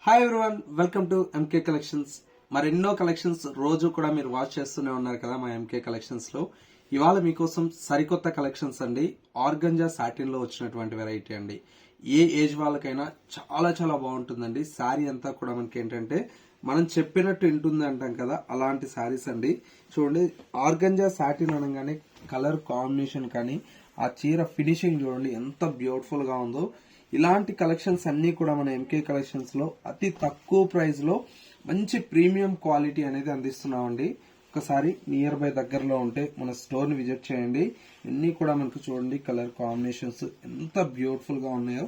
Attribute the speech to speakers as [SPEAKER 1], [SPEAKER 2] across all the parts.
[SPEAKER 1] Hi everyone, welcome to MK collections. మరెన్నో collections రోజు కూడా మీరు వాచ్ చేస్తూనే ఉన్నారు కదా మా ఎంకే కలెక్షన్స్ లో. ఇవాళ మీకోసం సరికొత్త కలెక్షన్స్ అండి. ఆర్గంజా సాటిన్ లో వచ్చినటువంటి వెరైటీ అండి. ఏ ఏజ్ వాళ్ళకైనా చాలా చాలా బాగుంటుందండి. శారీ అంతా కూడా మనకి ఏంటంటే మనం చెప్పినట్టు వింటుంది అంటాం కదా, అలాంటి శారీస్ అండి. చూడండి, ఆర్గంజా సాటిన్ అనగానే కలర్ కాంబినేషన్ కానీ ఆ చీర ఫినిషింగ్ చూడండి ఎంత బ్యూటిఫుల్ గా ఉందో. ఇలాంటి కలెక్షన్స్ అన్ని కూడా మన ఎంకే కలెక్షన్స్ లో అతి తక్కువ ప్రైస్ లో మంచి ప్రీమియం క్వాలిటీ అనేది అందిస్తున్నామండి. ఒకసారి నియర్ బై దగ్గరలో ఉంటే మన స్టోర్ ని విజిట్ చేయండి. ఇన్ని కూడా మనకు చూడండి కలర్ కాంబినేషన్స్ ఎంత బ్యూటిఫుల్ గా ఉన్నాయో.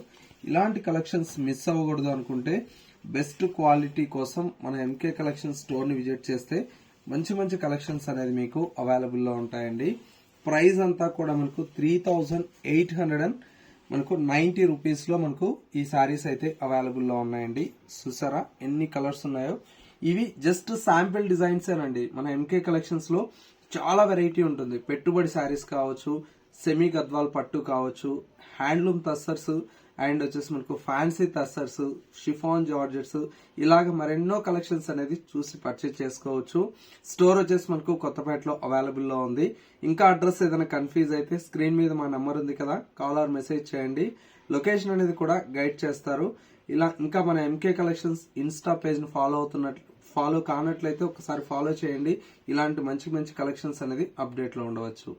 [SPEAKER 1] ఇలాంటి కలెక్షన్స్ మిస్ అవ్వకూడదు అనుకుంటే బెస్ట్ క్వాలిటీ కోసం మన ఎంకే కలెక్షన్ స్టోర్ ని విజిట్ చేస్తే మంచి మంచి కలెక్షన్స్ అనేది మీకు అవైలబుల్ లో ఉంటాయండి. ప్రైస్ అంతా కూడా మనకు 3800 మనకు 90 రూపీస్ లో మనకు ఈ సారీస్ అయితే అవైలబుల్ లో ఉన్నాయండి. చూసారా ఎన్ని కలర్స్ ఉన్నాయో. ఇవి జస్ట్ శాంపిల్ డిజైన్స్ ఏనండి. మన ఎంకే కలెక్షన్స్ లో చాలా వెరైటీ ఉంటుంది. పెట్టుబడి శారీస్ కావచ్చు, సెమీ గద్వాల్ పట్టు కావచ్చు, హ్యాండ్లూమ్ తస్సర్స్ అండ్ వచ్చేసి మనకు ఫ్యాన్సీ తస్సర్స్, షిఫాన్ జార్జెట్స్, ఇలాగ మరెన్నో కలెక్షన్స్ అనేది చూసి పర్చేజ్ చేసుకోవచ్చు. స్టోర్ వచ్చేసి మనకు కొత్తపేటలో అవైలబుల్ లో ఉంది. ఇంకా అడ్రస్ ఏదైనా కన్ఫ్యూజ్ అయితే స్క్రీన్ మీద మా నెంబర్ ఉంది కదా, కాల్ ఆర్ మెసేజ్ చేయండి. లొకేషన్ అనేది కూడా గైడ్ చేస్తారు. ఇలా ఇంకా మన ఎంకే కలెక్షన్స్ ఇన్స్టా పేజ్ ను ఫాలో కానట్లయితే ఒకసారి ఫాలో చేయండి. ఇలాంటి మంచి మంచి కలెక్షన్స్ అనేది అప్డేట్ లో ఉండవచ్చు.